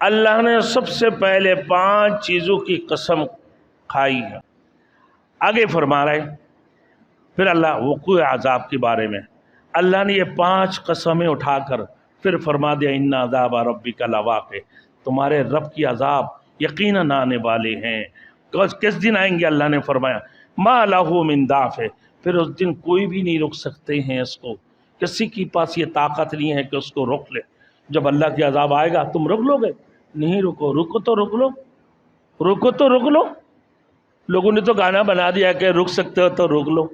اللہ نے سب سے پہلے 5 چیزوں کی قسم کھائی ہے۔ آگے فرما رہے پھر اللہ وقوع عذاب کے بارے میں اللہ نے یہ 5 قسمیں اٹھا کر پھر فرما دیا ان عذاب ربک لواقع، تمہارے رب کی عذاب یقیناً آنے والے ہیں۔ کس دن آئیں گے؟ اللہ نے فرمایا ما لہ من دافع، پھر اس دن کوئی بھی نہیں روک سکتے ہیں اس کو، کسی کے پاس یہ طاقت نہیں ہے کہ اس کو روک لے۔ جب اللہ کی عذاب آئے گا تم روک لو گے؟ نہیں رکو، رکو تو روک لو، رکو تو روک لو۔ لوگوں نے تو گانا بنا دیا کہ رک سکتے ہو تو روک لو۔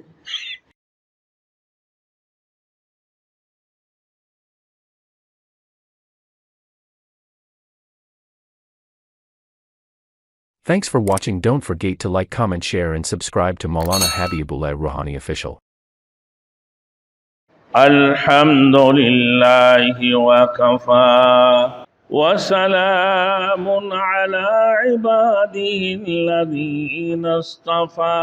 Thanks for watching. Don't forget to like, comment, share and subscribe to Maulana Habibullah Rouhani Official. الحمد للہ وکفى وسلام على عباده الذين اصطفى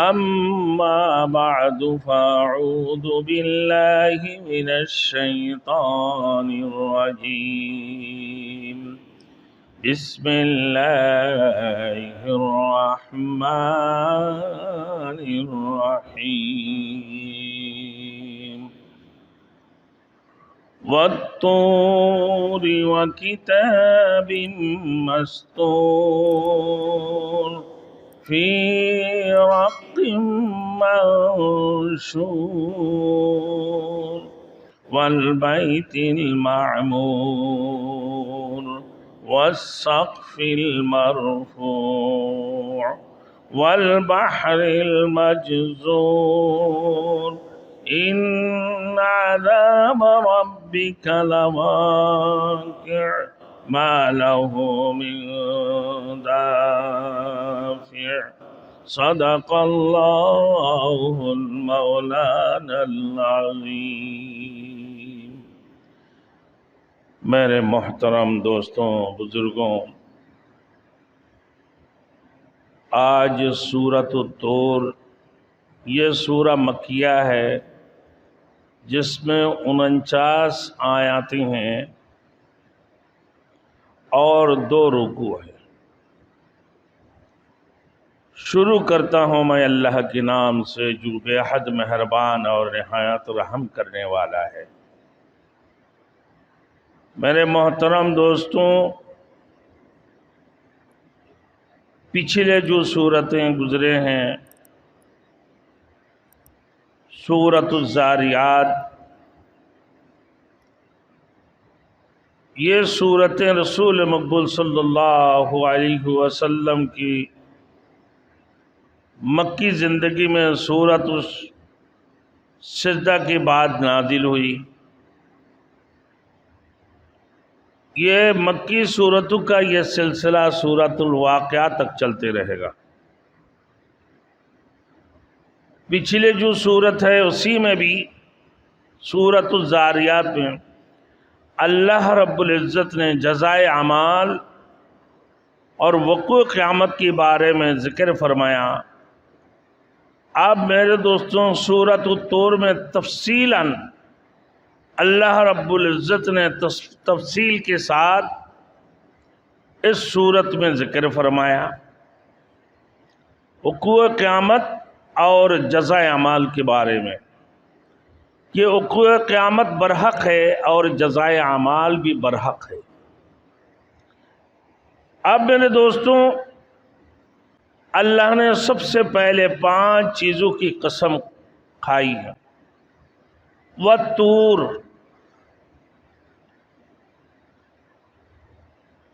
اما بعد فاعوذ باللہ من الشیطان الرجیم بسم اللہ الرحمن الرحیم والطور وکتاب مسطور فی رق منشور والبیت المعمور والسقف المرفوع والبحر المجزور إن عذاب ربك لواقع ما له من دافع صدق الله المولانا العظيم۔ میرے محترم دوستوں، بزرگوں، آج سورۃ الطور یہ سورہ مکیہ ہے جس میں 49 آیاتیں ہیں اور 2 رکوع ہیں۔ شروع کرتا ہوں میں اللہ کے نام سے جو بے حد مہربان اور نہایت رحم کرنے والا ہے۔ میرے محترم دوستوں، پچھلے جو صورتیں گزرے ہیں، سورۃ الذاریات، یہ صورتیں رسول مقبول صلی اللہ علیہ وسلم کی مکی زندگی میں سورۃ السجدہ کے بعد نازل ہوئی۔ یہ مکی صورتوں کا یہ سلسلہ سورۃ الواقعہ تک چلتے رہے گا۔ پچھلے جو صورت ہے اسی میں بھی سورۃ الذاریات میں اللہ رب العزت نے جزائے اعمال اور وقوع قیامت کے بارے میں ذکر فرمایا۔ اب میرے دوستوں سورۃ الطور میں تفصیلاً اللہ رب العزت نے تفصیل کے ساتھ اس صورت میں ذکر فرمایا وقوع قیامت اور جزائے اعمال کے بارے میں، کہ وقوع قیامت برحق ہے اور جزائے اعمال بھی برحق ہے۔ اب میرے دوستوں اللہ نے سب سے پہلے 5 چیزوں کی قسم کھائی ہے۔ والطور،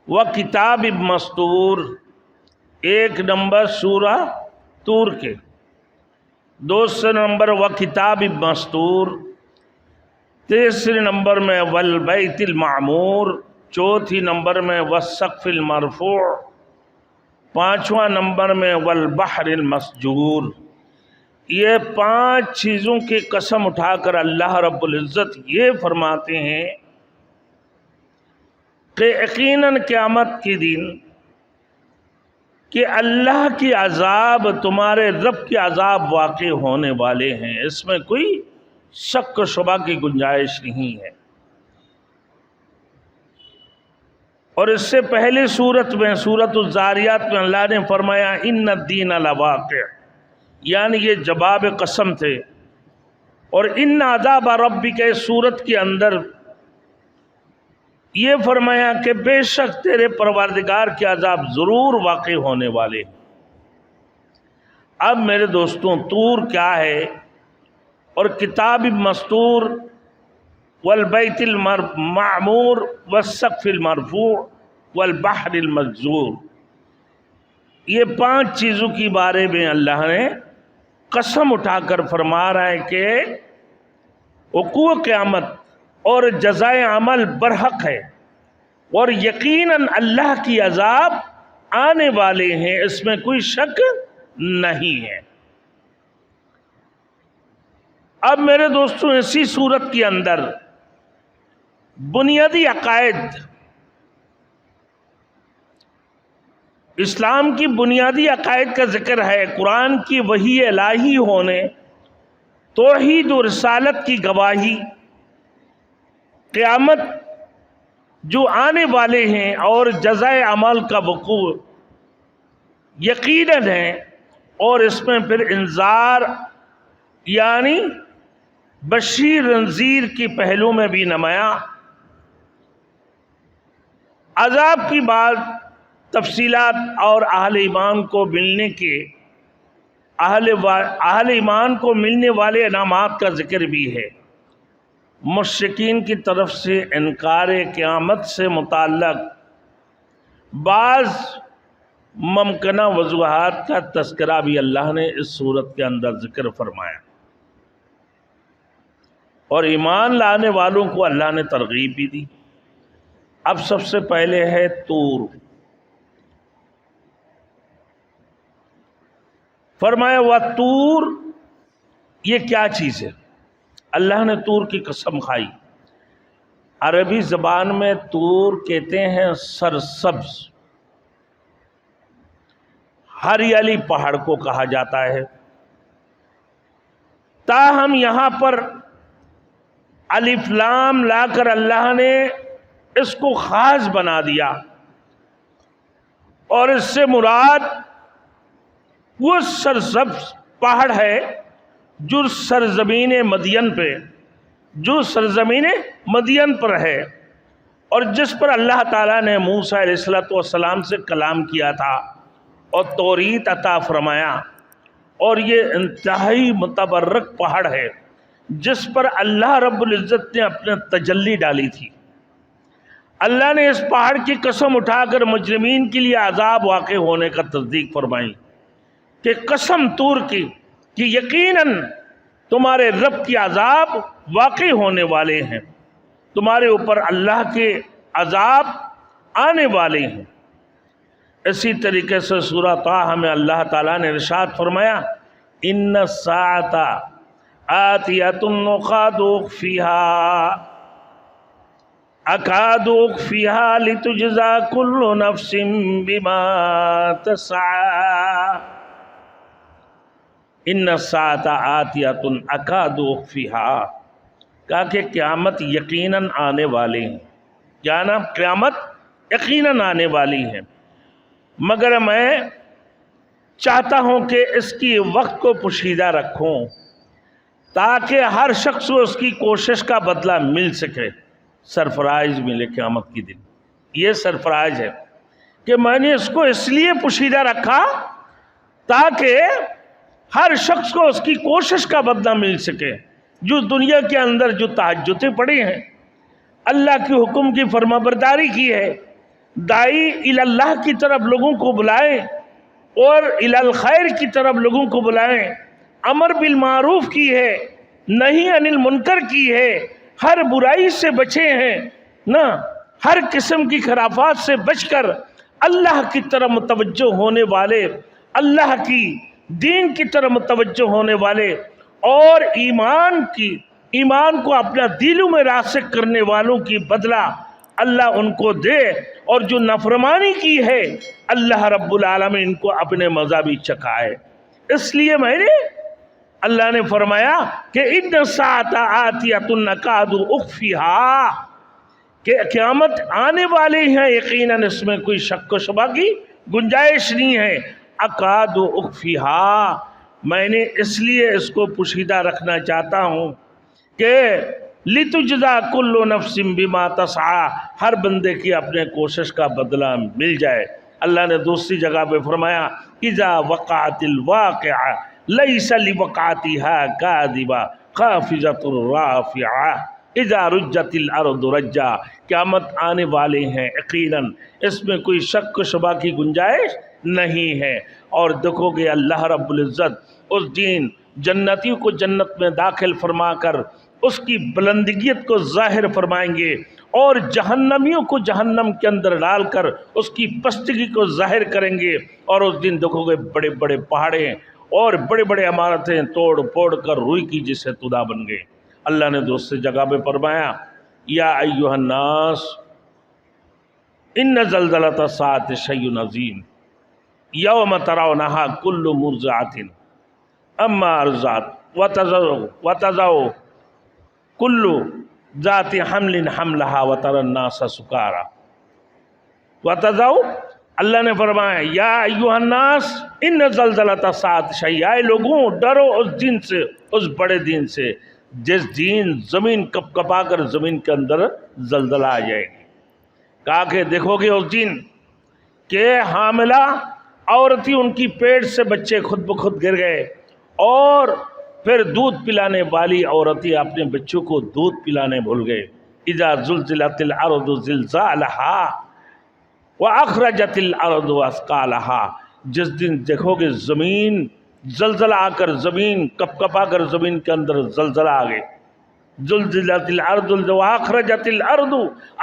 وکتاب مسطور، 1 نمبر سورہ طور کے، 2 نمبر وکتاب مسطور، 3 نمبر میں والبیت المعمور، 4 نمبر میں والسقف المرفوع، 5واں نمبر میں والبحر المسجور۔ یہ 5 چیزوں کی قسم اٹھا کر اللہ رب العزت یہ فرماتے ہیں کہ یقیناً قیامت کے دن کہ اللہ کی عذاب، تمہارے رب کے عذاب واقع ہونے والے ہیں، اس میں کوئی شک و شبہ کی گنجائش نہیں ہے۔ اور اس سے پہلے سورت میں سورۃ الزاریات میں اللہ نے فرمایا ان الدین لواقع، یعنی یہ جواب قسم تھے. اور ان عذاب ربک کے سورت کے اندر یہ فرمایا کہ بے شک تیرے پروردگار کے عذاب ضرور واقع ہونے والے. اب میرے دوستوں طور کیا ہے؟ اور کتاب مستور والبیت المعمور والسقف المرفوع والبحر المسجور، یہ 5 چیزوں کی بارے میں اللہ نے قسم اٹھا کر فرما رہا ہے کہ وقوع قیامت اور جزائے عمل برحق ہے، اور یقیناً اللہ کی عذاب آنے والے ہیں، اس میں کوئی شک نہیں ہے. اب میرے دوستوں اسی صورت کے اندر بنیادی عقائد، اسلام کی بنیادی عقائد کا ذکر ہے. قرآن کی وحی الہی ہونے، توحید و رسالت کی گواہی، قیامت جو آنے والے ہیں اور جزائے عمل کا وقوع یقیناً ہے، اور اس میں پھر انذار یعنی بشیر نذیر کی پہلو میں بھی نمایاں. عذاب کی بات تفصیلات اور اہل ایمان کو ملنے کے اہل ایمان کو ملنے والے انعامات کا ذکر بھی ہے. مشرکین کی طرف سے انکار قیامت سے متعلق بعض ممکنہ وجوہات کا تذکرہ بھی اللہ نے اس صورت کے اندر ذکر فرمایا، اور ایمان لانے والوں کو اللہ نے ترغیب بھی دی. اب سب سے پہلے ہے طور. فرمایا وَالطور، یہ کیا چیز ہے؟ اللہ نے طور کی قسم کھائی. عربی زبان میں طور کہتے ہیں سرسبز، ہریالی پہاڑ کو کہا جاتا ہے. تاہم یہاں پر الف لام لا کر اللہ نے اس کو خاص بنا دیا، اور اس سے مراد وہ سرسبز پہاڑ ہے جو سرزمین مدین پر ہے، اور جس پر اللہ تعالیٰ نے موسیٰ علیہ السلام سے کلام کیا تھا اور توریت عطا فرمایا. اور یہ انتہائی متبرک پہاڑ ہے جس پر اللہ رب العزت نے اپنے تجلی ڈالی تھی. اللہ نے اس پہاڑ کی قسم اٹھا کر مجرمین کے لیے عذاب واقع ہونے کا تصدیق فرمائی کہ قسم طور کی کہ یقیناً تمہارے رب کی عذاب واقع ہونے والے ہیں، تمہارے اوپر اللہ کے عذاب آنے والے ہیں. اسی طریقے سے سورہ طٰہٰ میں اللہ تعالیٰ نے ارشاد فرمایا ان الساعۃ آتیۃ اکاد اخفیہا لتجزا کل نفس بما تسعی. ان الساعۃ آتیۃ اکاد اخفیہا، کہا کہ قیامت یقیناً آنے والے ہیں. کیا نا؟ قیامت یقیناً آنے والی ہے، مگر میں چاہتا ہوں کہ اس کی وقت کو پوشیدہ رکھوں تاکہ ہر شخص کو اس کی کوشش کا بدلہ مل سکے، سرفرائز ملے قیامت کی دن. یہ سرفرائز ہے کہ میں نے اس کو اس لیے پوشیدہ رکھا تاکہ ہر شخص کو اس کی کوشش کا بدلہ مل سکے. جو دنیا کے اندر جو تہجدیں پڑھی ہیں، اللہ کے حکم کی فرما برداری کی ہے، داعی الی اللہ کی طرف لوگوں کو بلائیں اور الی الخیر کی طرف لوگوں کو بلائیں، امر بالمعروف کی ہے، نہی عن المنکر کی ہے، ہر برائی سے بچے ہیں نا، ہر قسم کی خرافات سے بچ کر اللہ کی طرف متوجہ ہونے والے، اللہ کی دین کی طرف متوجہ ہونے والے، اور ایمان کو اپنا دلوں میں راسخ کرنے والوں کی بدلہ اللہ ان کو دے، اور جو نافرمانی کی ہے اللہ رب العالمین ان کو اپنے مذہبی چکھائے. اس لیے اللہ نے فرمایا کہ ان الساعۃ آتیۃ اکاد اخفیہا، کہ قیامت آنے والی ہے، یقیناً اس میں کوئی شک و شبہ کی گنجائش نہیں ہے۔ اکاد اخفیہا، میں نے اس لیے اس کو پوشیدہ رکھنا چاہتا ہوں کہ لتجزا کل نفس بما تسعی، ہر بندے کی اپنے کوشش کا بدلہ مل جائے۔ اللہ نے دوسری جگہ پہ فرمایا اذا وقعت الواقعہ لیس لوقعتها کاذبہ خافضۃ رافعہ اذا رجت الارض رجا، قیامت آنے والے ہیں، یقیناً اس میں کوئی شک و شبہ کی گنجائش نہیں ہے۔ اور دیکھو گے اللہ رب العزت اس دن جنتیوں کو جنت میں داخل فرما کر اس کی بلندگیت کو ظاہر فرمائیں گے، اور جہنمیوں کو جہنم کے اندر ڈال کر اس کی پستگی کو ظاہر کریں گے۔ اور اس دن دیکھو گے بڑے بڑے پہاڑیں اور بڑے بڑے عمارتیں توڑ پھوڑ کر روئی کی جیسے تودا بن گئے۔ اللہ نے دوسری جگہ پہ فرمایا یا ایھا الناس ان زلزلۃ الساعۃ شیء عظیم یوم ترونھا کل مرضعۃ اما ارضعت وتضع کل ذات حمل حملھا وتری الناس سکارى وتضع، اللہ نے فرمایا یا ایھا الناس ان زلزلۃ الساعۃ شیء، اے لوگوں ڈرو اس دن سے، اس بڑے دن سے جس دن زمین کپ کپا کر زمین کے اندر زلزلہ آ جائے گی۔ کہا کہ دیکھو گے اس دن کہ حاملہ عورتیں ان کی پیٹ سے بچے خود بخود گر گئے، اور پھر دودھ پلانے والی عورتیں اپنے بچوں کو دودھ پلانے بھول گئے۔ اذا زلزلت الارض زلزالھا واخرجت الارض اثقالھا، جس دن دیکھو گے زمین زلزلہ آ کر زمین کپ کپا کر زمین کے اندر زلزلہ آ گئے۔ زلزلت الارض واخرجت الارض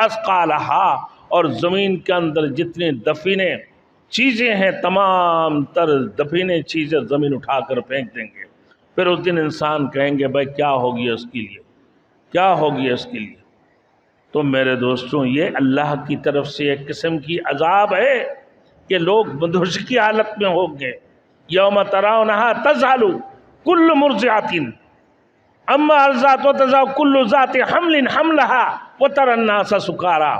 اثقالھا، اور زمین کے اندر جتنے دفینے چیزیں ہیں تمام تر دفینے چیزیں زمین اٹھا کر پھینک دیں گے۔ پھر اس دن انسان کہیں گے بھائی کیا ہوگی اس کے لیے، کیا ہوگی اس کے لیے؟ تو میرے دوستوں یہ اللہ کی طرف سے ایک قسم کی عذاب ہے کہ لوگ مدہوش کی حالت میں ہوں گے۔ یوم ترونھا تذہل کل مرضعۃ اما ارضعت وتضع کل ذات حمل حملھا وتری الناس سکارى،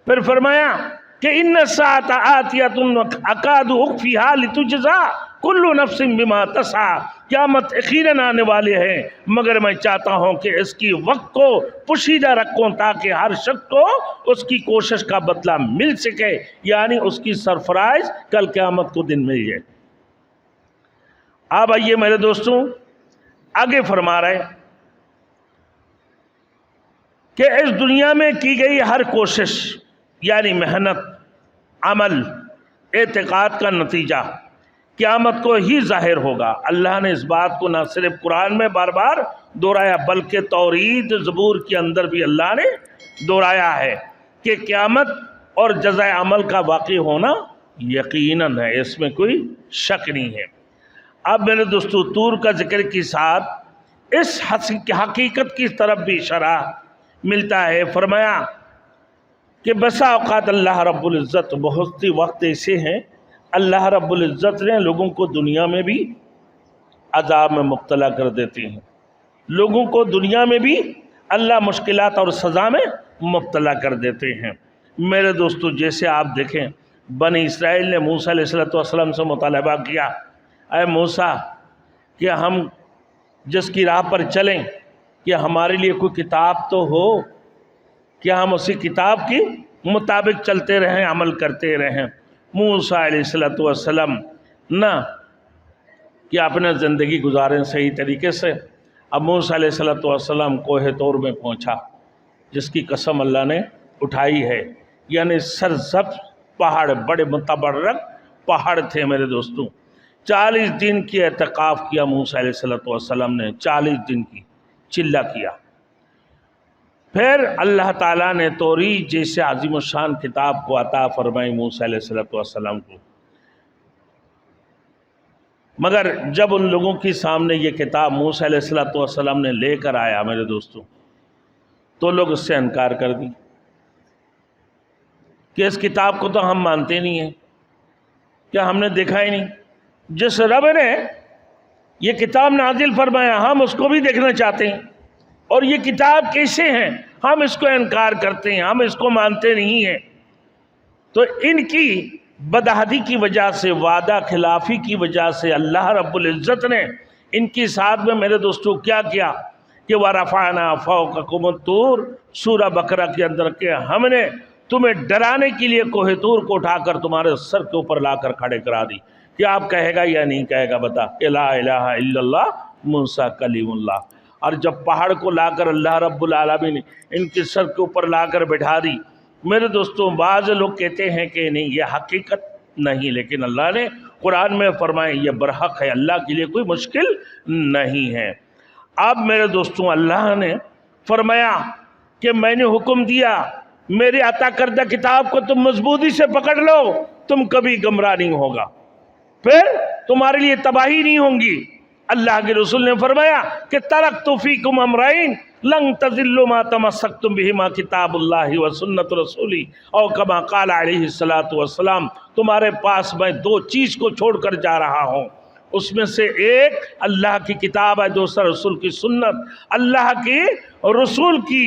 پھر فرمایا کہ ان الساعۃ آتیۃ اکاد اخفیھا لتجزا کل نفس بما تسعی، قیامت یقیناً آنے والے ہیں مگر میں چاہتا ہوں کہ اس کی وقت کو پوشیدہ رکھوں تاکہ ہر شخص کو اس کی کوشش کا بدلہ مل سکے، یعنی اس کی سرفرائز کل قیامت کو دن مل جائے۔ اب آئیے میرے دوستوں آگے فرما رہے کہ اس دنیا میں کی گئی ہر کوشش یعنی محنت، عمل، اعتقاد کا نتیجہ قیامت کو ہی ظاہر ہوگا۔ اللہ نے اس بات کو نہ صرف قرآن میں بار بار دہرایا بلکہ توریت زبور کے اندر بھی اللہ نے دہرایا ہے کہ قیامت اور جزائے عمل کا واقع ہونا یقیناً ہے، اس میں کوئی شک نہیں ہے۔ اب میرے دوستو طور کا ذکر کے ساتھ اس حقیقت کی طرف بھی اشارہ ملتا ہے۔ فرمایا کہ بسا اوقات اللہ رب العزت بہت سی وقت ایسے ہیں اللہ رب العزت نے لوگوں کو دنیا میں بھی عذاب میں مبتلا کر دیتے ہیں، لوگوں کو دنیا میں بھی اللہ مشکلات اور سزا میں مبتلا کر دیتے ہیں۔ میرے دوستو جیسے آپ دیکھیں بنی اسرائیل نے موسیٰ علیہ السلام سے مطالبہ کیا، اے موسیٰ کہ ہم جس کی راہ پر چلیں کہ ہمارے لیے کوئی کتاب تو ہو، کیا ہم اسی کتاب کے مطابق چلتے رہیں، عمل کرتے رہیں۔ موسیٰ علیہ السلام نہ کہ اپنے زندگی گزاریں صحیح طریقے سے۔ اب موسیٰ علیہ السلام کوہ طور میں پہنچا جس کی قسم اللہ نے اٹھائی ہے، یعنی سرسبز پہاڑ، بڑے متبرک پہاڑ تھے میرے دوستوں۔ 40 دن کی اعتکاف کیا موسیٰ علیہ السلام نے، 40 دن کی چلہ کیا۔ پھر اللہ تعالیٰ نے توریت جیسے عظیم الشان کتاب کو عطا فرمائی موسیٰ علیہ السلام کو، مگر جب ان لوگوں کے سامنے یہ کتاب موسیٰ علیہ السلام نے لے کر آیا میرے دوستوں تو لوگ اس سے انکار کر دی کہ اس کتاب کو تو ہم مانتے نہیں ہیں، کیا ہم نے دیکھا ہی نہیں؟ جس رب نے یہ کتاب نازل فرمایا ہم اس کو بھی دیکھنا چاہتے ہیں، اور یہ کتاب کیسے ہیں؟ ہم اس کو انکار کرتے ہیں، ہم اس کو مانتے نہیں ہیں۔ تو ان کی بدعہدی کی وجہ سے، وعدہ خلافی کی وجہ سے اللہ رب العزت نے ان کی ساتھ میں میرے دوستوں کیا کیا کہ وَرَفَعْنَا فَوْقَكُمُ الطُّورَ، سورہ بقرہ کے اندر کہ ہم نے تمہیں ڈرانے کے لیے کوہ طور کو اٹھا کر تمہارے سر کے اوپر لا کر کھڑے کرا دی۔ کیا آپ کہے گا یا نہیں کہے گا؟ بتا کہ لا الہ الا اللہ موسیٰ کلیم اللہ۔ اور جب پہاڑ کو لا کر اللہ رب العالمین نے ان کے سر کے اوپر لا کر بٹھا دی، میرے دوستوں بعض لوگ کہتے ہیں کہ نہیں یہ حقیقت نہیں، لیکن اللہ نے قرآن میں فرمایا یہ برحق ہے، اللہ کے لیے کوئی مشکل نہیں ہے۔ اب میرے دوستوں اللہ نے فرمایا کہ میں نے حکم دیا میری عطا کردہ کتاب کو تم مضبوطی سے پکڑ لو، تم کبھی گمراہ نہیں ہوگا، پھر تمہارے لیے تباہی نہیں ہوں گی۔ اللہ کے رسول نے فرمایا کہ ترکت فیکم امرین لن تضلوا ما تمسکتم بہما کتاب اللہ و سنت رسولی او کما قال علیہ الصلوۃ والسلام، تمہارے پاس میں دو چیز کو چھوڑ کر جا رہا ہوں، اس میں سے ایک اللہ کی کتاب ہے، دوسرا رسول کی سنت، اللہ کی رسول کی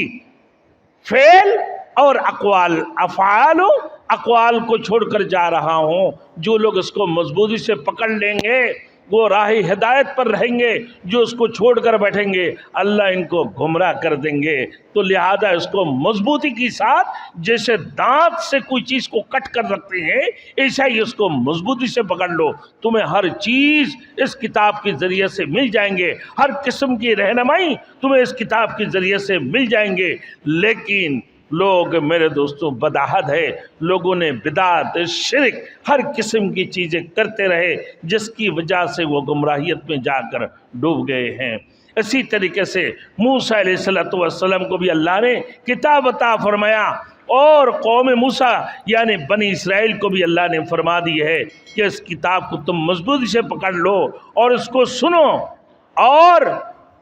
فعل اور اقوال کو چھوڑ کر جا رہا ہوں۔ جو لوگ اس کو مضبوطی سے پکڑ لیں گے وہ راہ ہدایت پر رہیں گے، جو اس کو چھوڑ کر بیٹھیں گے اللہ ان کو گمراہ کر دیں گے۔ تو لہذا اس کو مضبوطی کے ساتھ، جیسے دانت سے کوئی چیز کو کٹ کر رکھتے ہیں ایسا ہی اس کو مضبوطی سے پکڑ لو، تمہیں ہر چیز اس کتاب کے ذریعے سے مل جائیں گے، ہر قسم کی رہنمائی تمہیں اس کتاب کے ذریعے سے مل جائیں گے۔ لیکن لوگ میرے دوستوں بدعہد ہے، لوگوں نے بدعت، شرک، ہر قسم کی چیزیں کرتے رہے جس کی وجہ سے وہ گمراہیت میں جا کر ڈوب گئے ہیں۔ اسی طریقے سے موسیٰ علیہ السلام کو بھی اللہ نے کتاب عطا فرمایا، اور قوم موسیٰ یعنی بنی اسرائیل کو بھی اللہ نے فرما دی ہے کہ اس کتاب کو تم مضبوطی سے پکڑ لو اور اس کو سنو۔ اور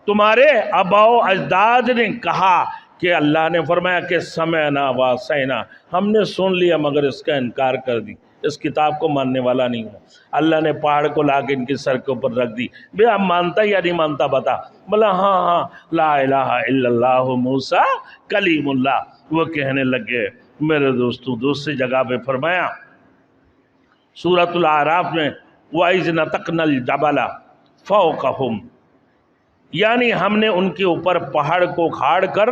تمہارے آباء و اجداد نے کہا کہ اللہ نے فرمایا کہ سمعنا وعصینا، ہم نے سن لیا مگر اس کا انکار کر دی، اس کتاب کو ماننے والا نہیں ہوں۔ اللہ نے پہاڑ کو لا کے ان کے سر کے اوپر رکھ دی، بے اب مانتا یا نہیں مانتا بتا؟ بولا ہاں لا الہ الا اللہ موسیٰ کلیم اللہ۔ وہ کہنے لگے میرے دوستوں دوسری جگہ پہ فرمایا سورۃ الاعراف میں وَإِذْ نَتَقْنَا الْجَبَلَ فَوْقَهُمْ، یعنی ہم نے ان کے اوپر پہاڑ کو کھاڑ کر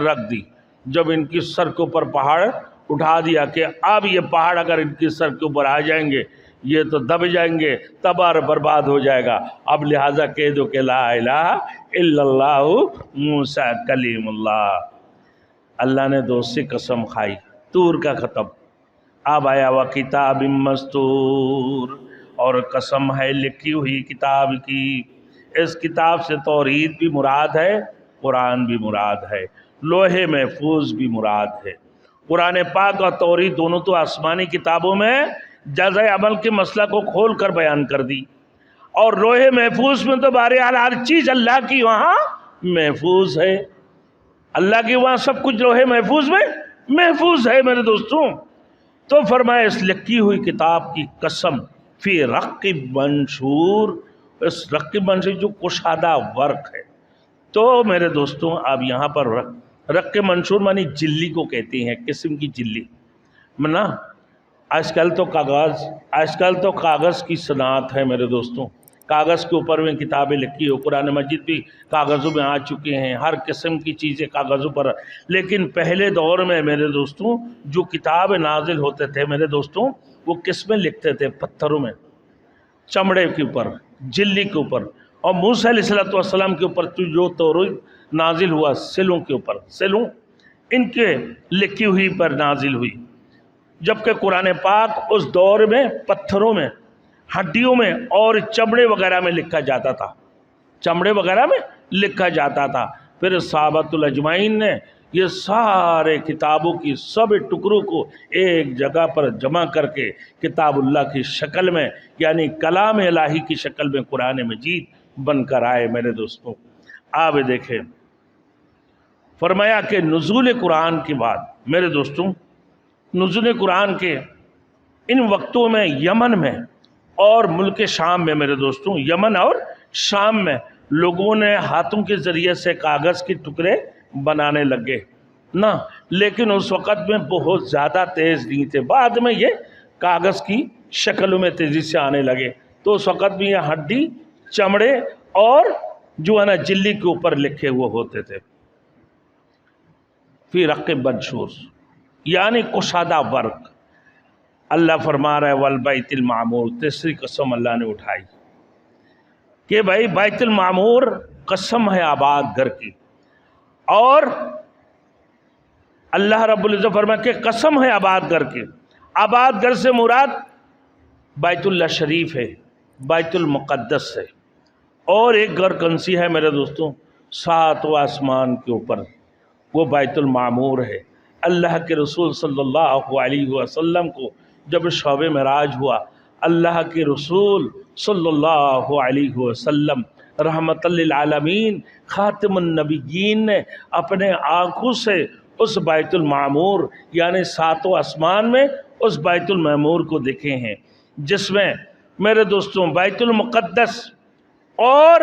رکھ دی۔ جب ان کی سر کے اوپر پہاڑ اٹھا دیا کہ اب یہ پہاڑ اگر ان کی سر کے اوپر آ جائیں گے یہ تو دب جائیں گے، تباہ برباد ہو جائے گا، اب لہٰذا کہہ دو کہ لا الہ الا اللہ موسیٰ کلیم اللہ۔ اللہ نے دوسری قسم کھائی، طور کا ختم، اب آیا وَكِتَابٍ مَّسْطُورٍ، اور قسم ہے لکھی ہوئی کتاب کی۔ اس کتاب سے توحید بھی مراد ہے، قرآن بھی مراد ہے، لوح محفوظ بھی مراد ہے۔ قرآن پاک اور توحید دونوں تو آسمانی کتابوں میں جزا عمل کے مسئلہ کو کھول کر بیان کر دی، اور لوح محفوظ میں تو بہرحال ہر چیز اللہ کی وہاں محفوظ ہے، اللہ کی وہاں سب کچھ لوح محفوظ میں محفوظ ہے میرے دوستوں۔ تو فرمایا اس لکھی ہوئی کتاب کی قسم، فی رق منشور، اس رق منشور جو کشادہ ورق ہے۔ تو میرے دوستوں اب یہاں پر رق منشور معنی جلی کو کہتے ہیں، قسم کی جلی منا۔ آج کل تو کاغذ کی صنعت ہے میرے دوستوں، کاغذ کے اوپر میں کتابیں لکھی ہو، قرآن مجید بھی کاغذوں میں آ چکے ہیں، ہر قسم کی چیزیں کاغذوں پر۔ لیکن پہلے دور میں میرے دوستوں جو کتاب نازل ہوتے تھے میرے دوستوں وہ کس میں لکھتے تھے؟ پتھروں میں، چمڑے کے اوپر، جلی کے اوپر۔ اور موسیٰ علیہ السلام کے اوپر جو توحید نازل ہوا سلوں کے اوپر، سلوں ان کے لکھی ہوئی پر نازل ہوئی، جبکہ قرآن پاک اس دور میں پتھروں میں، ہڈیوں میں اور چمڑے وغیرہ میں لکھا جاتا تھا، چمڑے وغیرہ میں لکھا جاتا تھا۔ پھر صحابۃ الاجمعین نے یہ سارے کتابوں کی سب ٹکڑوں کو ایک جگہ پر جمع کر کے کتاب اللہ کی شکل میں یعنی کلام الہی کی شکل میں قرآن مجید بن کر آئے میرے دوستوں۔ آپ دیکھیں فرمایا کہ نزول قرآن کے بعد میرے دوستوں، نزول قرآن کے ان وقتوں میں یمن میں اور ملک شام میں میرے دوستوں، یمن اور شام میں لوگوں نے ہاتھوں کے ذریعے سے کاغذ کے ٹکڑے بنانے لگے نا، لیکن اس وقت میں بہت زیادہ تیز نہیں تھے، بعد میں یہ کاغذ کی شکلوں میں تیزی سے آنے لگے، تو اس وقت میں یہ ہڈی، چمڑے اور جو ہے نا جلی کے اوپر لکھے ہوئے ہوتے تھے، فی رق منشور، یعنی کشادہ ورق۔ اللہ فرما رہا ہے والبیت المعمور، تیسری قسم اللہ نے اٹھائی کہ بھائی بیت المعمور قسم ہے آباد گھر کی، اور اللہ رب العزت فرمایا کہ قسم ہے آباد گھر کی۔ آباد گھر سے مراد بیت اللہ شریف ہے، بیت المقدس ہے، اور ایک گھر کنسی ہے میرے دوستوں، 7 آسمان کے اوپر، وہ بیت المعمور ہے۔ اللہ کے رسول صلی اللہ علیہ وسلم کو جب شب معراج ہوا، اللہ کے رسول صلی اللہ علیہ وسلم رحمت للعالمین خاتم النبیین نے اپنے آنکھوں سے اس بیت المعمور یعنی 7 آسمان میں اس بیت المعمور کو دیکھے ہیں، جس میں میرے دوستوں بیت المقدس اور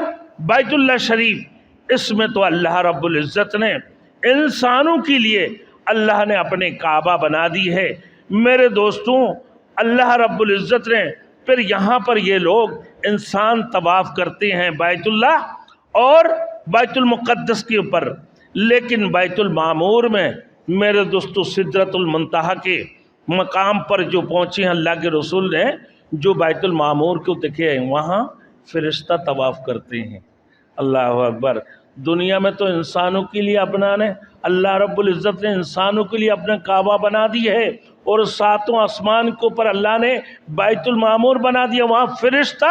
بیت اللہ شریف، اس میں تو اللہ رب العزت نے انسانوں کے لیے اللہ نے اپنے کعبہ بنا دی ہے میرے دوستوں۔ اللہ رب العزت نے پھر یہاں پر یہ لوگ انسان طواف کرتے ہیں بیت اللہ اور بیت المقدس کے اوپر، لیکن بیت المعمور میں میرے دوستو سدرۃ المنتہا کے مقام پر جو پہنچے ہیں اللہ کے رسول نے، جو بیت المعمور کو دیکھے ہیں، وہاں فرشتہ طواف کرتے ہیں۔ اللہ اکبر۔ دنیا میں تو انسانوں کے لیے اپنا نے اللہ رب العزت نے انسانوں کے لیے اپنا کعبہ بنا دی ہے، اور 7 آسمان کے اوپر اللہ نے بیت المعمور بنا دیا، وہاں فرشتہ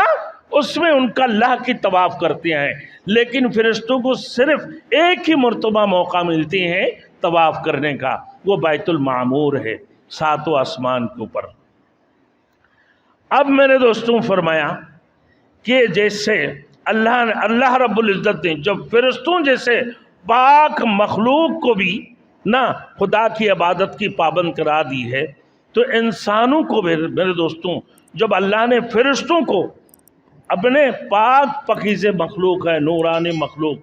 اس میں ان کا اللہ کی طواف کرتے ہیں، لیکن فرشتوں کو صرف ایک ہی مرتبہ موقع ملتی ہے طواف کرنے کا، وہ بیت المعمور ہے 7 آسمان کے اوپر۔ اب میرے دوستوں فرمایا کہ جیسے اللہ رب العزت نے جب فرشتوں جیسے پاک مخلوق کو بھی نہ خدا کی عبادت کی پابند کرا دی ہے، تو انسانوں کو بھی میرے دوستوں جب اللہ نے فرشتوں کو اپنے پاک پاکیزہ مخلوق ہے، نورانی مخلوق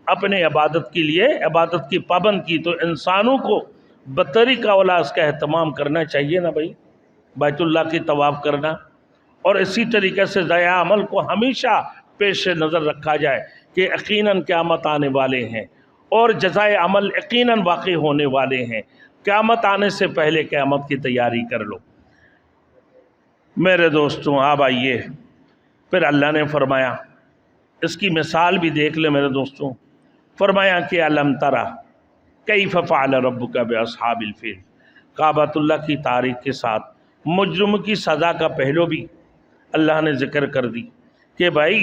اپنے عبادت کے لیے عبادت کی پابند کی، تو انسانوں کو بطریقہ اولا اس کا اہتمام کرنا چاہیے نا بھائی، بیت اللہ کی طواف کرنا، اور اسی طریقے سے ضیاء عمل کو ہمیشہ پیش نظر رکھا جائے کہ یقیناً قیامت آنے والے ہیں اور جزائے عمل یقیناً واقع ہونے والے ہیں، قیامت آنے سے پہلے قیامت کی تیاری کر لو میرے دوستوں۔ آپ آئیے، پھر اللہ نے فرمایا، اس کی مثال بھی دیکھ لیں میرے دوستوں، فرمایا کہ الم ترى کیف فعل ربک باصحاب الفیل، کعبۃ اللہ کی تاریخ کے ساتھ مجرم کی سزا کا پہلو بھی اللہ نے ذکر کر دی کہ بھائی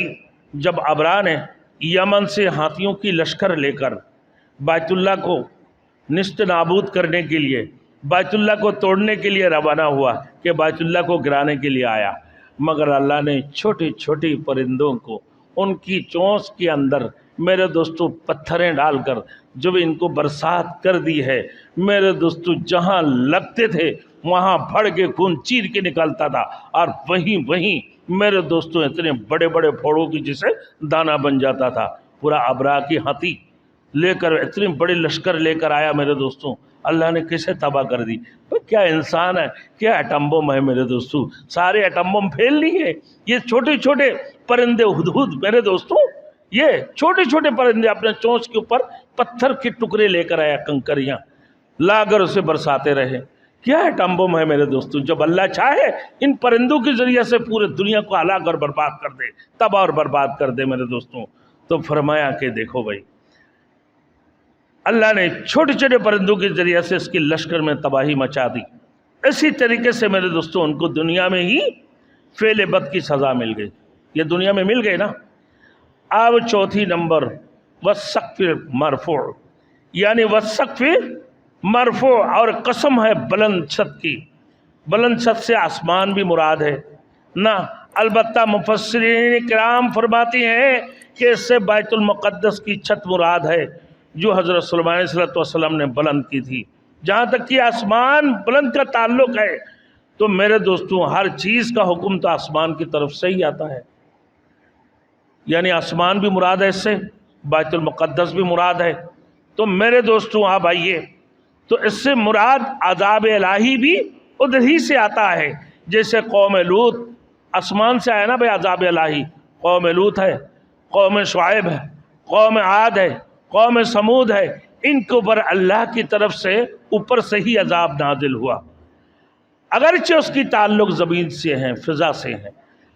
جب ابرا نے یمن سے ہاتھیوں کی لشکر لے کر بیت اللہ کو نست نابود کرنے کے لیے، بیت اللہ کو توڑنے کے لیے روانہ ہوا، کہ بیت اللہ کو گرانے کے لیے آیا، مگر اللہ نے چھوٹی چھوٹی پرندوں کو ان کی چونچ کے اندر میرے دوستو پتھریں ڈال کر جب ان کو برسات کر دی ہے میرے دوستو، جہاں لگتے تھے وہاں بھڑ کے خون چیر کے نکلتا تھا، اور وہیں میرے دوستو اتنے بڑے بڑے پھوڑوں کی جسے دانہ بن جاتا تھا۔ پورا ابرا کی ہاتھی لے کر اتنے بڑے لشکر لے کر آیا میرے دوستوں، اللہ نے کیسے تباہ کر دی۔ کیا انسان ہے، کیا ایٹم بم ہے میرے دوستوں، سارے ایٹم بم پھیل لیے۔ یہ چھوٹے چھوٹے پرندے ہدہد میرے دوستوں، یہ چھوٹے چھوٹے پرندے اپنے چونچ کے اوپر پتھر کے ٹکڑے لے کر آیا، کنکریاں لا کر اسے برساتے رہے۔ کیا ایٹم بم ہے میرے دوستو، جب اللہ چاہے ان پرندوں کے ذریعے سے پورے دنیا کو ہلاک اور برباد کر دے، تباہ اور برباد کر دے میرے دوستوں۔ تو فرمایا کہ دیکھو بھائی، اللہ نے چھوٹے چھوٹے پرندوں کے ذریعے سے اس کی لشکر میں تباہی مچا دی۔ اسی طریقے سے میرے دوستوں ان کو دنیا میں ہی فعل بد کی سزا مل گئی، یہ دنیا میں مل گئی نا۔ اب چوتھی نمبر والسقف مرفوع، یعنی والسقف مرفوع، اور قسم ہے بلند چھت کی، بلند چھت سے آسمان بھی مراد ہے نا۔ البتہ مفسرین کرام فرماتے ہیں کہ اس سے بیت المقدس کی چھت مراد ہے جو حضرت سلیمان علیہ السلام نے بلند کی تھی۔ جہاں تک کہ آسمان بلند کا تعلق ہے تو میرے دوستوں ہر چیز کا حکم تو آسمان کی طرف سے ہی آتا ہے۔ یعنی آسمان بھی مراد ہے اس سے، بیت المقدس بھی مراد ہے۔ تو میرے دوستوں آپ آئیے، تو اس سے مراد عذاب الہی بھی ادھر ہی سے آتا ہے، جیسے قوم لوط آسمان سے آیا نا بھائی عذاب الہی، قوم لوط ہے، قوم شعیب ہے، قوم عاد ہے، قوم سمود ہے، ان کے اوپر اللہ کی طرف سے اوپر سے ہی عذاب نازل ہوا، اگرچہ اس کی تعلق زمین سے ہیں، فضا سے ہیں،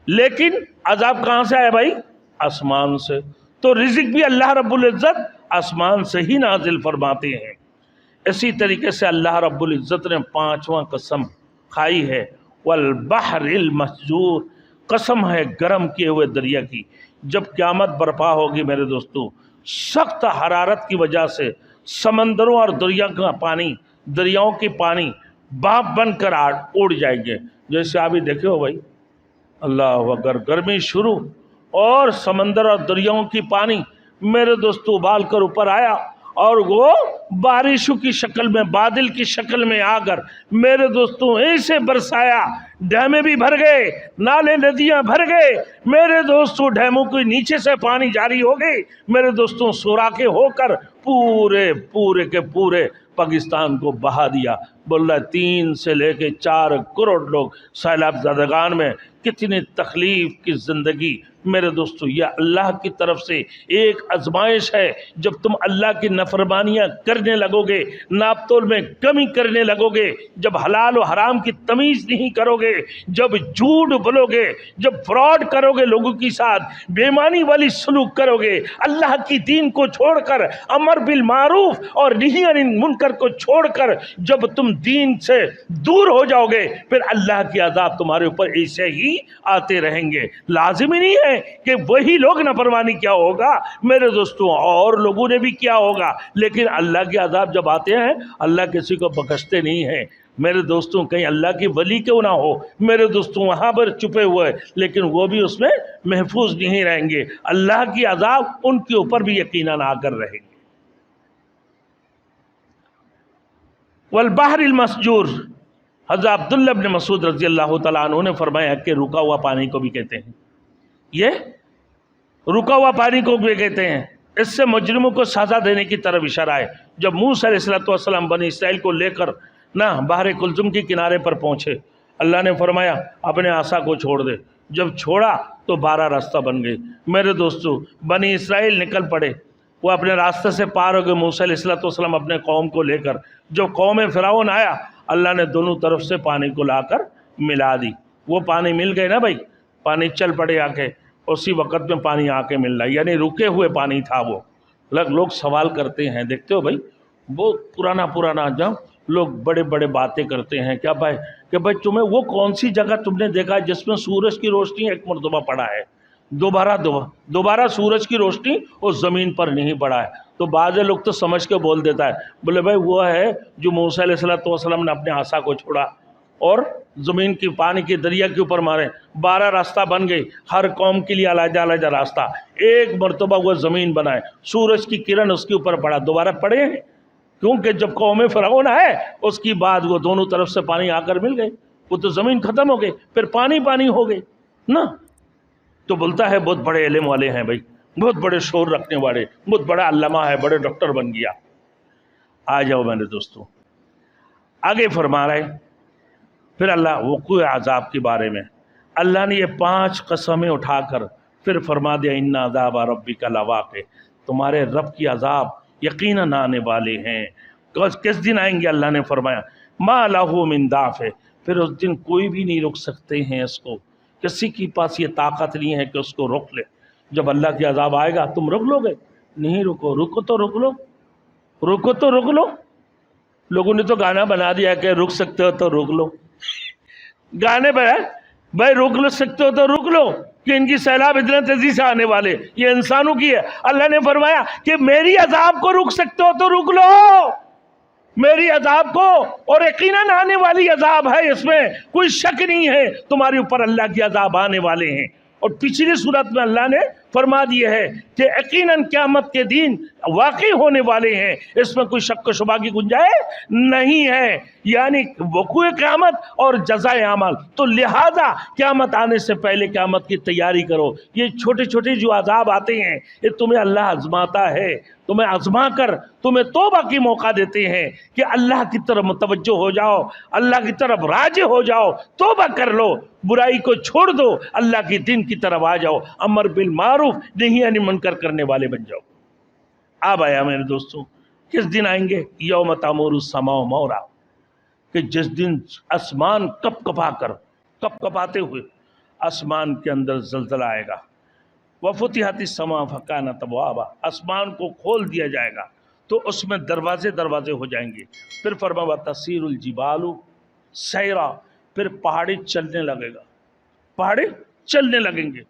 لیکن عذاب کہاں سے آیا بھائی؟ آسمان سے۔ تو رزق بھی اللہ رب العزت آسمان سے ہی نازل فرماتے ہیں۔ اسی طریقے سے اللہ رب العزت نے پانچواں قسم کھائی ہے، والبحر المسجور، قسم ہے گرم کیے ہوئے دریا کی۔ جب قیامت برپا ہوگی میرے دوستو، سخت حرارت کی وجہ سے سمندروں اور دریاؤں کی پانی بھاپ بن کر اڑ جائیں گے۔ جیسے ابھی دیکھے ہو بھائی، اللہ اکبر، گرمی شروع اور سمندر اور دریاؤں کی پانی میرے دوستو ابال کر اوپر آیا، اور وہ بارشوں کی شکل میں، بادل کی شکل میں آ کر میرے دوستوں ایسے برسایا، ڈیمیں بھی بھر گئے، نالے ندیاں بھر گئے میرے دوستوں، ڈیموں کے نیچے سے پانی جاری ہو گئے میرے دوستوں، سوراخیں ہو کر پورے کے پورے پاکستان کو بہا دیا۔ بول رہا ہے 3 سے لے کے 4 کروڑ لوگ سیلاب زدگان میں، کتنی تکلیف کی زندگی میرے دوستو۔ یہ اللہ کی طرف سے ایک آزمائش ہے۔ جب تم اللہ کی نافرمانیاں کرنے لگو گے، ناپ تول میں کمی کرنے لگو گے، جب حلال و حرام کی تمیز نہیں کرو گے، جب جھوٹ بولو گے، جب فراڈ کرو گے، لوگوں کے ساتھ بے ایمانی والی سلوک کرو گے، اللہ کی دین کو چھوڑ کر، امر بالمعروف اور نہی عن المنکر کو چھوڑ کر جب تم دین سے دور ہو جاؤ گے، پھر اللہ کی عذاب تمہارے اوپر ایسے ہی آتے رہیں گے۔ لازمی نہیں ہے کہ وہی لوگ نافرمانی کیا ہوگا میرے دوستوں، اور لوگوں نے بھی کیا ہوگا، لیکن اللہ کے عذاب جب آتے ہیں اللہ کسی کو بخشتے نہیں ہیں میرے دوستوں۔ کہیں اللہ کی ولی کیوں نہ ہو میرے دوستوں، وہاں پر چھپے ہوئے، لیکن وہ بھی اس میں محفوظ نہیں رہیں گے، اللہ کی عذاب ان کے اوپر بھی یقیناً آ کر رہیں گے۔ والبحر المسجور، حضرت عبداللہ بن مسعود رضی اللہ تعالیٰ عنہ نے فرمایا کہ رکا ہوا پانی کو بھی کہتے ہیں، یہ رکا ہوا پانی کو بھی کہتے ہیں۔ اس سے مجرموں کو سزا دینے کی طرف اشارہ ہے۔ جب موسیٰ علیہ السلام بنی اسرائیل کو لے کر بحر کلثم کے کنارے پر پہنچے، اللہ نے فرمایا اپنے عصا کو چھوڑ دے۔ جب چھوڑا تو 12 راستہ بن گئے میرے دوستو، بنی اسرائیل نکل پڑے، وہ اپنے راستے سے پار ہو گئے، موسیٰ علیہ السلام اپنے قوم کو لے کر۔ جو قوم فرعون آیا، اللہ نے دونوں طرف سے پانی کو لا کر ملا دی، وہ پانی مل گئے نا بھائی، پانی چل پڑے آ کے، اسی وقت میں پانی آ کے مل رہا، یعنی رکے ہوئے پانی تھا وہ۔ لوگ سوال کرتے ہیں، دیکھتے ہو بھائی، بہت پرانا جب لوگ بڑے باتیں کرتے ہیں کیا بھائی کہ بھائی تمہیں وہ کون سی جگہ تم نے دیکھا جس میں سورج کی روشنی ایک مرتبہ پڑا ہے، دوبارہ سورج کی روشنی اس زمین پر نہیں پڑا ہے؟ تو بعض لوگ تو سمجھ کے بول دیتا ہے، بولے بھائی وہ ہے جو موسیٰ علیہ السلام نے اپنے عصا کو چھوڑا اور زمین کی پانی کے دریا کے اوپر مارے، 12 راستہ بن گئے، ہر قوم کے لیے علیحدہ راستہ، ایک مرتبہ وہ زمین بنائے، سورج کی کرن اس کے اوپر پڑا، دوبارہ پڑے ہیں، کیونکہ جب قوم فرعون ہے اس کی بعد وہ دونوں طرف سے پانی آ کر مل گئے، وہ تو زمین ختم ہو گئی، پھر پانی ہو گئے نا۔ تو بولتا ہے بہت بڑے علم والے ہیں بھائی، بہت بڑے شعور رکھنے والے، بہت بڑا علامہ ہے، بڑے ڈاکٹر بن گیا۔ آ جاؤ میرے دوستو، آگے فرما رہے پھر اللہ وقوع عذاب کے بارے میں، اللہ نے یہ 5 قسمیں اٹھا کر پھر فرما دیا ان عذاب ربک لواقع، تمہارے رب کی عذاب یقیناً آنے والے ہیں۔ کس دن آئیں گے؟ اللہ نے فرمایا ما لہ من دافع، پھر اس دن کوئی بھی نہیں روک سکتے ہیں اس کو، کسی کے پاس یہ طاقت نہیں ہے کہ اس کو روک لے۔ جب اللہ کی عذاب آئے گا تم روک لو گے؟ نہیں رکو تو روک لو۔ لوگوں نے تو گانا بنا دیا کہ رک سکتے ہو تو روک لو، گانے پہ بھائی روک لو سکتے ہو تو روک لو کہ ان کی سیلاب اتنا تیزی سے آنے والے، یہ انسانوں کی ہے۔ اللہ نے فرمایا کہ میری عذاب کو روک سکتے ہو تو روک لو، میری عذاب کو، اور یقیناً آنے والی عذاب ہے، اس میں کوئی شک نہیں ہے، تمہارے اوپر اللہ کی عذاب آنے والے ہیں۔ اور پچھلی صورت میں اللہ نے فرما دیا ہے کہ یقیناً قیامت کے دن واقع ہونے والے ہیں، اس میں کوئی شک و شبہ کی گنجائش نہیں ہے، یعنی وقوع قیامت اور جزائے اعمال۔ تو لہذا قیامت آنے سے پہلے قیامت کی تیاری کرو۔ یہ چھوٹے چھوٹے جو عذاب آتے ہیں یہ تمہیں اللہ آزماتا ہے، تمہیں آزما کر تمہیں توبہ کی موقع دیتے ہیں کہ اللہ کی طرف متوجہ ہو جاؤ، اللہ کی طرف راجع ہو جاؤ، توبہ کر لو، برائی کو چھوڑ دو، اللہ کے دین کی طرف آ جاؤ، امر بالمعروف نہی عن المنکر کرنے والے بن جاؤ۔ اب آیا میرے دوستوں، کس دن آئیں گے؟ یوم تمور السماء مورا، کہ جس دن آسمان کپ کپا کر، کپ کپاتے ہوئے آسمان کے اندر زلزلہ آئے گا۔ وفتحت السماء فکانت ابوابا، آسمان کو کھول دیا جائے گا تو اس میں دروازے دروازے ہو جائیں گے۔ پھر فرمایا تسیر الجبال سیرا، پھر پہاڑی چلنے لگے گا، پہاڑی چلنے لگیں گے،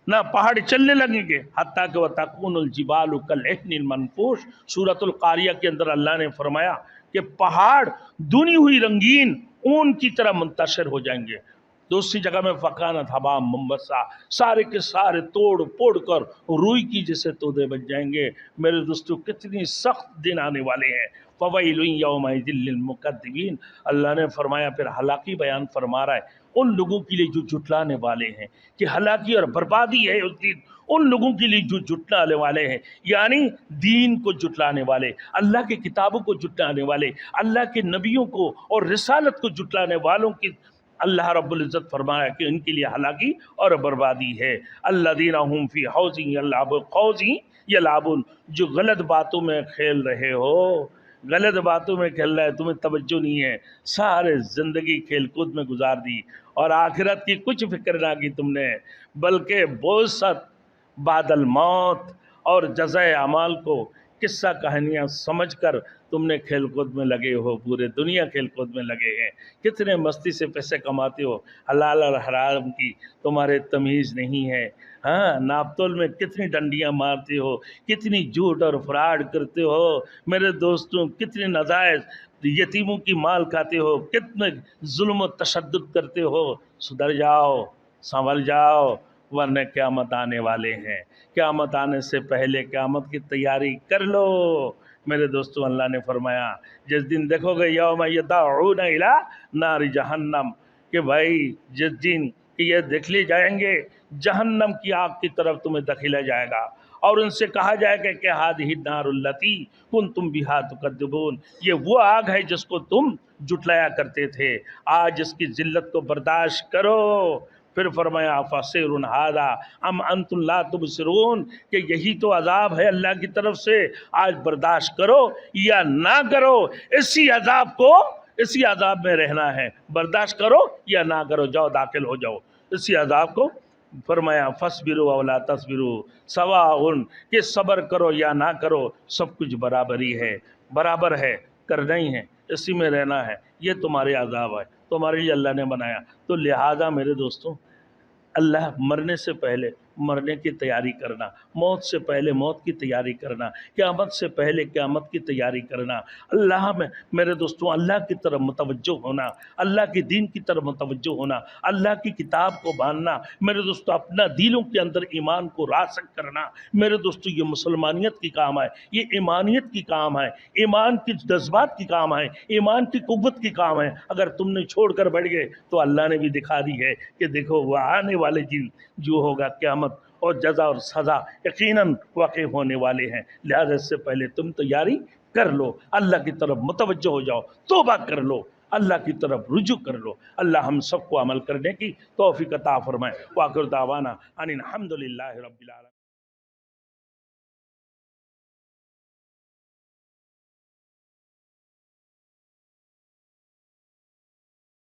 نہ پہاڑی چلنے لگیں گے، حتیٰ کہ وتکون الجبال کالعہن المنفوش۔ سورۃ القاریہ کے اندر اللہ نے فرمایا کہ پہاڑ دھنی ہوئی رنگین اون کی طرح منتشر ہو جائیں گے۔ دوسری جگہ میں فکانت حباء منبثا، سارے کے سارے توڑ پھوڑ کر روئی کی جیسے تودے بن جائیں گے۔ میرے دوستو کتنی سخت دن آنے والے ہیں۔ فویل یومئذ للمکذبین، اللہ نے فرمایا پھر ہلاکی بیان فرما رہا ہے ان لوگوں کے لیے جو جھٹلانے والے ہیں، کہ ہلاکی اور بربادی ہے اس دن ان لوگوں کے لیے جو جھٹلانے والے ہیں، یعنی دین کو جھٹلانے والے، اللہ کی کتابوں کو جھٹلانے والے، اللہ کے نبیوں کو اور رسالت کو جھٹلانے والوں کی اللہ رب العزت فرمایا کہ ان کے لیے ہلاکی اور بربادی ہے۔ الذین هم فی حوض یلعبون، جو غلط باتوں میں کھیل رہے ہو، غلط باتوں میں کھیل رہے، تمہیں توجہ نہیں ہے، سارے زندگی کھیل کود میں گزار دی اور آخرت کی کچھ فکر نہ کی تم نے، بلکہ بعثت بعد الموت اور جزائے اعمال کو قصہ کہانیاں سمجھ کر تم نے کھیل کود میں لگے ہو، پورے دنیا کھیل کود میں لگے ہیں، کتنے مستی سے پیسے کماتے ہو، حلال اور حرام کی تمہارے تمیز نہیں ہے، ہاں ناپتول میں کتنی ڈنڈیاں مارتے ہو، کتنی جھوٹ اور فراڈ کرتے ہو میرے دوستوں، کتنی ناجائز یتیموں کی مال کھاتے ہو، کتنے ظلم و تشدد کرتے ہو۔ سدھر جاؤ، سنبھل جاؤ، ورنہ قیامت آنے والے ہیں، قیامت آنے سے پہلے قیامت کی تیاری کر لو۔ میرے دوستو اللہ نے فرمایا جس دن دیکھو گے یوم یدعون الی نار جہنم، کہ بھائی جس دن کہ یہ دیکھ لی جائیں گے جہنم کی آگ کی طرف تمہیں دکھیلا جائے گا، اور ان سے کہا جائے گا کہ ہذہ النار التی کنتم بہا تکذبون، یہ وہ آگ ہے جس کو تم جھٹلایا کرتے تھے، آج اس کی ذلت کو برداشت کرو۔ پھر فرمایا فصیر ھذا ام انتم لا تبصرون، کہ یہی تو عذاب ہے اللہ کی طرف سے، آج برداشت کرو یا نہ کرو، اسی عذاب میں رہنا ہے، برداشت کرو یا نہ کرو، جاؤ داخل ہو جاؤ اسی عذاب کو۔ فرمایا فاصبروا ولا تصبروا سواء، کہ صبر کرو یا نہ کرو سب کچھ برابری ہے، برابر ہے، کرنا ہی ہے، اسی میں رہنا ہے، یہ تمہارے عذاب ہے، تمہارے لیے اللہ نے بنایا۔ تو لہٰذا میرے دوستوں اللہ مرنے سے پہلے مرنے کی تیاری کرنا، موت سے پہلے موت کی تیاری کرنا، قیامت سے پہلے قیامت کی تیاری کرنا، اللہ میں میرے دوستوں اللہ کی طرف متوجہ ہونا، اللہ کے دین کی طرف متوجہ ہونا، اللہ کی کتاب کو ماننا، میرے دوستوں اپنا دلوں کے اندر ایمان کو راسخ کرنا، میرے دوستوں یہ مسلمانیت کی کام ہے، یہ ایمانیت کی کام ہے، ایمان کی جذبات کی کام ہے، ایمان کی قوت کی کام ہے۔ اگر تم نے چھوڑ کر بیٹھ گئے تو اللہ نے بھی دکھا دی ہے کہ دیکھو وہ آنے والے دن جو ہوگا قیامت اور جزا اور سزا یقیناً واقع ہونے والے ہیں، لہذا اس سے پہلے تم تیاری کر لو، اللہ کی طرف متوجہ ہو جاؤ، توبہ کر لو، اللہ کی طرف رجوع کر لو۔ اللہ ہم سب کو عمل کرنے کی توفیق عطا فرمائے۔ وآخر دعوانا ان الحمد للہ رب العالمین۔